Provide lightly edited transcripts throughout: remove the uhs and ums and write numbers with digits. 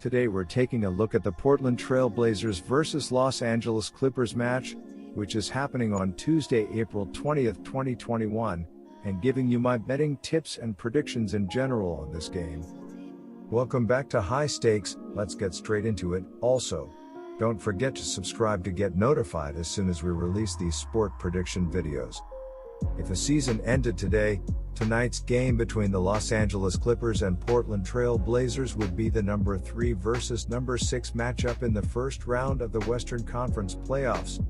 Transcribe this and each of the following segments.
Today we're taking a look at the Portland Trail Blazers vs Los Angeles Clippers match, which is happening on Tuesday, April 20th, 2021, and giving you my betting tips and predictions in general on this game. Welcome back to High Stakes. Let's get straight into it. Also, don't forget to subscribe to get notified as soon as we release these sport prediction videos. If the season ended today, tonight's game between the Los Angeles Clippers and Portland Trail Blazers would be the number 3 versus number 6 matchup in the first round of the Western Conference playoffs.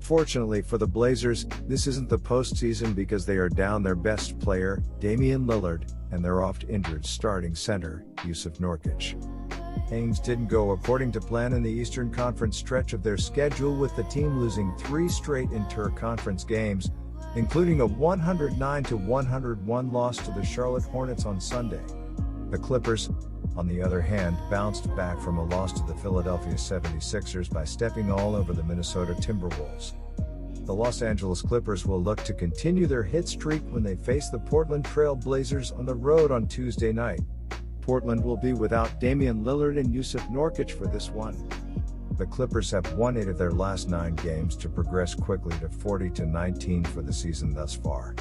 Fortunately for the Blazers, this isn't the postseason because they are down their best player, Damian Lillard, and their oft-injured starting center, Jusuf Nurkic. Things didn't go according to plan in the Eastern Conference stretch of their schedule, with the team losing 3 straight inter-conference games, including a 109-101 loss to the Charlotte Hornets on Sunday. The Clippers, on the other hand, bounced back from a loss to the Philadelphia 76ers by stepping all over the Minnesota Timberwolves. The Los Angeles Clippers will look to continue their hit streak when they face the Portland Trail Blazers on the road on Tuesday night. Portland will be without Damian Lillard and Jusuf Nurkic for this one. The Clippers have won 8 of their last 9 games to progress quickly to 40-19 for the season thus far.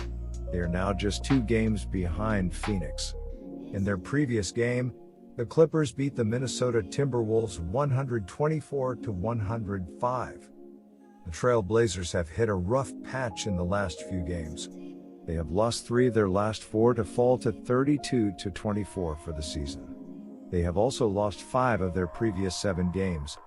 They are now just 2 games behind Phoenix. In their previous game, the Clippers beat the Minnesota Timberwolves 124-105. The Trail Blazers have hit a rough patch in the last few games. They have lost 3 of their last 4 to fall to 32-24 for the season. They have also lost 5 of their previous 7 games.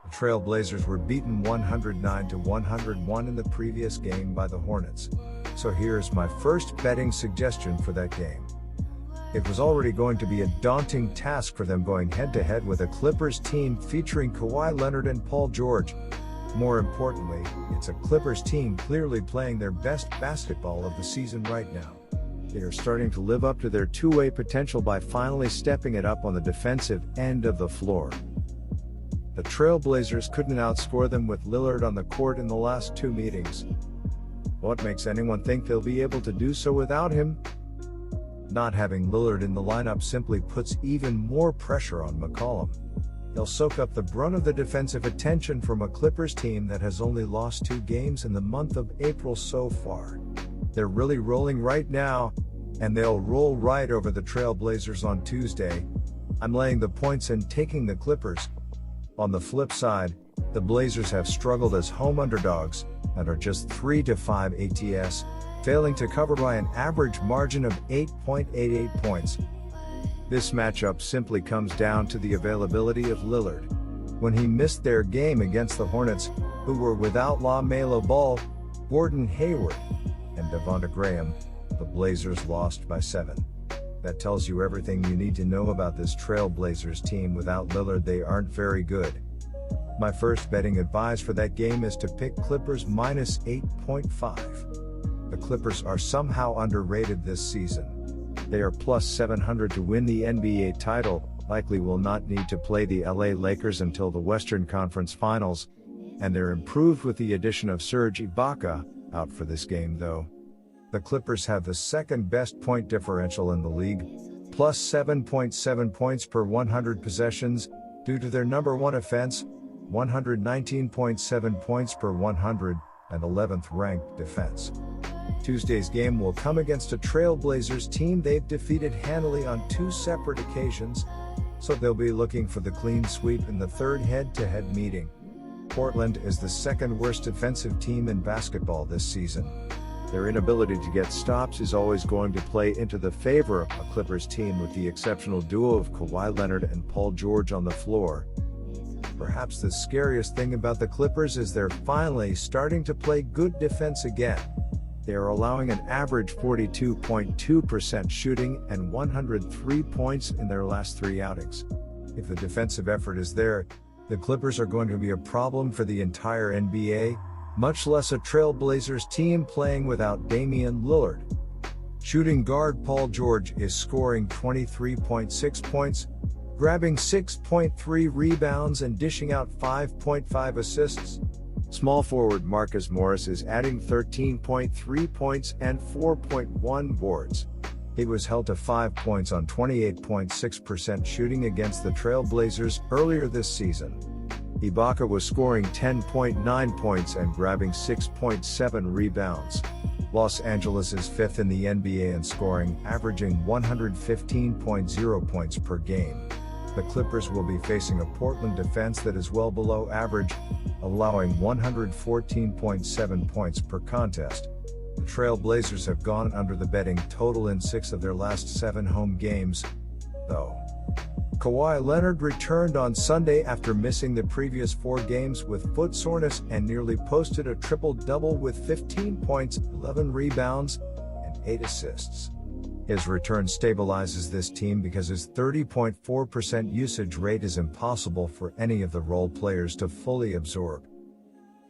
The Trail Blazers were beaten 109-101 in the previous game by the Hornets. So here's my first betting suggestion for that game. It was already going to be a daunting task for them going head-to-head with a Clippers team featuring Kawhi Leonard and Paul George. More importantly, it's a Clippers team clearly playing their best basketball of the season right now. They are starting to live up to their two-way potential by finally stepping it up on the defensive end of the floor. The Trail Blazers couldn't outscore them with Lillard on the court in the last 2 meetings. What makes anyone think they'll be able to do so without him? Not having Lillard in the lineup simply puts even more pressure on McCollum. He'll soak up the brunt of the defensive attention from a Clippers team that has only lost 2 games in the month of April so far. They're really rolling right now, and they'll roll right over the Trail Blazers on Tuesday. I'm laying the points and taking the Clippers. On the flip side, the Blazers have struggled as home underdogs and are just 3-5 ATS, failing to cover by an average margin of 8.88 points. This matchup simply comes down to the availability of Lillard. When he missed their game against the Hornets, who were without LaMelo Ball, Gordon Hayward, and Devonte Graham, the Blazers lost by 7. That tells you everything you need to know about this Trail Blazers team. Without Lillard, they aren't very good. My first betting advice for that game is to pick Clippers minus 8.5. The Clippers are somehow underrated this season. They are plus 700 to win the NBA title, likely will not need to play the LA Lakers until the Western Conference Finals, and they're improved with the addition of Serge Ibaka, out for this game though. The Clippers have the second best point differential in the league, plus 7.7 points per 100 possessions, due to their number 1 offense, 119.7 points per 100, and 11th ranked defense. Tuesday's game will come against a Trail Blazers team they've defeated handily on 2 separate occasions, so they'll be looking for the clean sweep in the third head-to-head meeting. Portland is the second worst defensive team in basketball this season. Their inability to get stops is always going to play into the favor of a Clippers team with the exceptional duo of Kawhi Leonard and Paul George on the floor. Perhaps the scariest thing about the Clippers is they're finally starting to play good defense again. They are allowing an average 42.2% shooting and 103 points in their last 3 outings. If the defensive effort is there, the Clippers are going to be a problem for the entire NBA, much less a Trail Blazers team playing without Damian Lillard. Shooting guard Paul George is scoring 23.6 points, grabbing 6.3 rebounds and dishing out 5.5 assists. Small forward Marcus Morris is adding 13.3 points and 4.1 boards. He was held to 5 points on 28.6% shooting against the Trail Blazers earlier this season. Ibaka was scoring 10.9 points and grabbing 6.7 rebounds. Los Angeles is fifth in the NBA in scoring, averaging 115.0 points per game. The Clippers will be facing a Portland defense that is well below average, allowing 114.7 points per contest. The Trail Blazers have gone under the betting total in 6 of their last 7 home games, though. Kawhi Leonard returned on Sunday after missing the previous 4 games with foot soreness and nearly posted a triple-double with 15 points, 11 rebounds, and 8 assists. His return stabilizes this team because his 30.4% usage rate is impossible for any of the role players to fully absorb.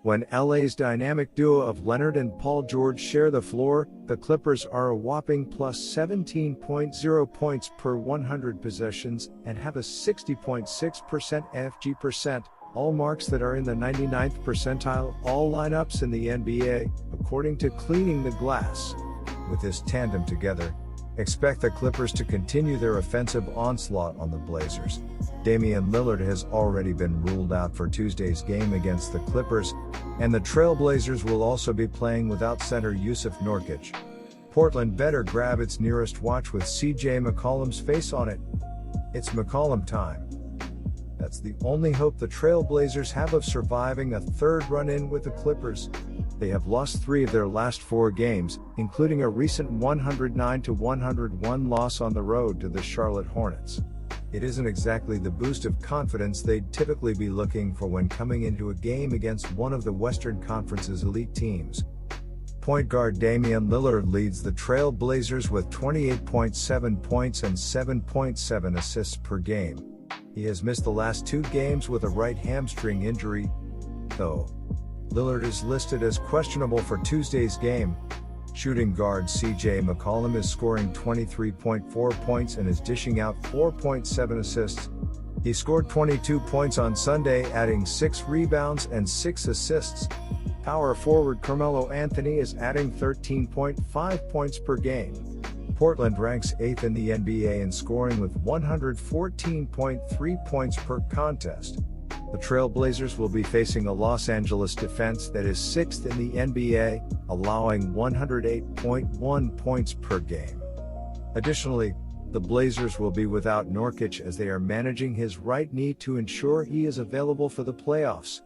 When LA's dynamic duo of Leonard and Paul George share the floor, the Clippers are a whopping plus 17.0 points per 100 possessions and have a 60.6% FG percent, all marks that are in the 99th percentile all lineups in the NBA, according to Cleaning the Glass. With this tandem together, expect the Clippers to continue their offensive onslaught on the Blazers. Damian Lillard has already been ruled out for Tuesday's game against the Clippers, and the Trail Blazers will also be playing without center Jusuf Nurkic. Portland better grab its nearest watch with CJ McCollum's face on it. It's McCollum time. That's the only hope the Trail Blazers have of surviving a third run-in with the Clippers. They have lost 3 of their last 4 games, including a recent 109-101 loss on the road to the Charlotte Hornets. It isn't exactly the boost of confidence they'd typically be looking for when coming into a game against one of the Western Conference's elite teams. Point guard Damian Lillard leads the Trail Blazers with 28.7 points and 7.7 assists per game. He has missed the last 2 games with a right hamstring injury, though. Lillard is listed as questionable for Tuesday's game. Shooting guard CJ McCollum is scoring 23.4 points and is dishing out 4.7 assists. He scored 22 points on Sunday, adding 6 rebounds and 6 assists. Power forward Carmelo Anthony is adding 13.5 points per game. Portland ranks 8th in the NBA in scoring with 114.3 points per contest. The Trail Blazers will be facing a Los Angeles defense that is 6th in the NBA, allowing 108.1 points per game. Additionally, the Blazers will be without Nurkic as they are managing his right knee to ensure he is available for the playoffs.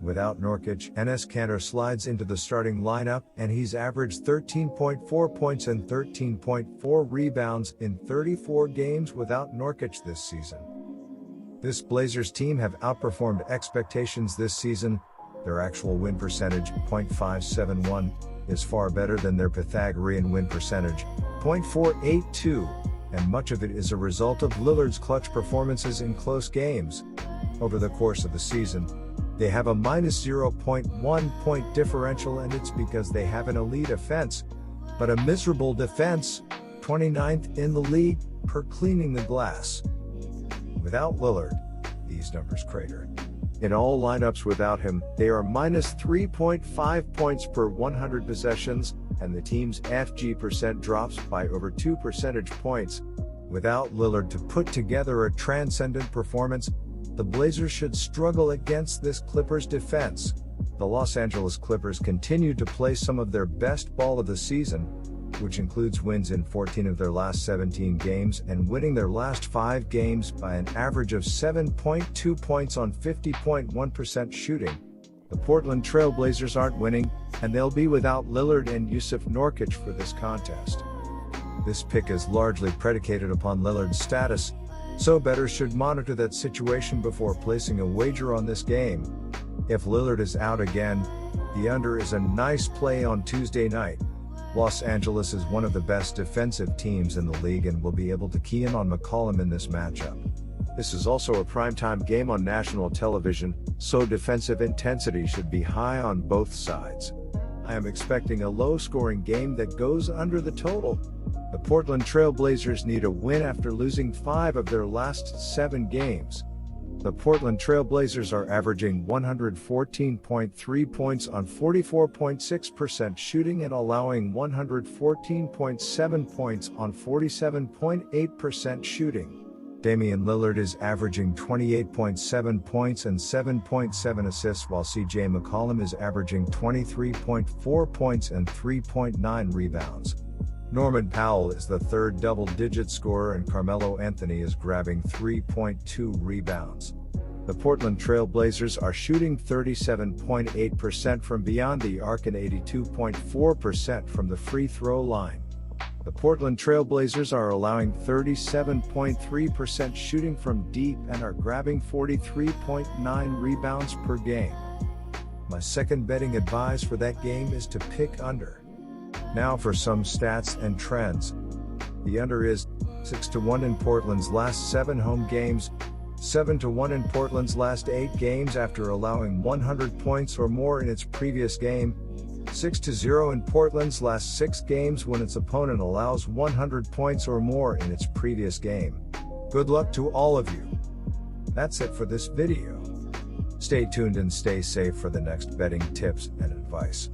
Without Nurkic, Enes Kanter slides into the starting lineup and he's averaged 13.4 points and 13.4 rebounds in 34 games without Nurkic this season. This Blazers team have outperformed expectations this season. Their actual win percentage, .571, is far better than their Pythagorean win percentage, .482, and much of it is a result of Lillard's clutch performances in close games. Over the course of the season, they have a minus 0.1 point differential, and it's because they have an elite offense, but a miserable defense, 29th in the league, per Cleaning the Glass. Without Lillard, these numbers crater. In all lineups without him, they are minus 3.5 points per 100 possessions, and the team's FG percent drops by over 2 percentage points. Without Lillard to put together a transcendent performance, the Blazers should struggle against this Clippers defense. The Los Angeles Clippers continue to play some of their best ball of the season, which includes wins in 14 of their last 17 games and winning their last 5 games by an average of 7.2 points on 50.1% shooting. The Portland Trail Blazers aren't winning, and they'll be without Lillard and Jusuf Nurkic for this contest. This pick is largely predicated upon Lillard's status, so bettors should monitor that situation before placing a wager on this game. If Lillard is out again, the under is a nice play on Tuesday night. Los Angeles is one of the best defensive teams in the league and will be able to key in on McCollum in this matchup. This is also a primetime game on national television, so defensive intensity should be high on both sides. I am expecting a low-scoring game that goes under the total. The Portland Trail Blazers need a win after losing 5 of their last 7 games. The Portland Trail Blazers are averaging 114.3 points on 44.6% shooting and allowing 114.7 points on 47.8% shooting. Damian Lillard is averaging 28.7 points and 7.7 assists, while CJ McCollum is averaging 23.4 points and 3.9 rebounds. Norman Powell is the third double-digit scorer and Carmelo Anthony is grabbing 3.2 rebounds. The Portland Trail Blazers are shooting 37.8% from beyond the arc and 82.4% from the free throw line. The Portland Trail Blazers are allowing 37.3% shooting from deep and are grabbing 43.9 rebounds per game. My second betting advice for that game is to pick under. Now for some stats and trends. The under is 6-1 in Portland's last 7 home games, 7-1 in Portland's last 8 games after allowing 100 points or more in its previous game, 6-0 in Portland's last 6 games when its opponent allows 100 points or more in its previous game. Good luck to all of you. That's it for this video. Stay tuned and stay safe for the next betting tips and advice.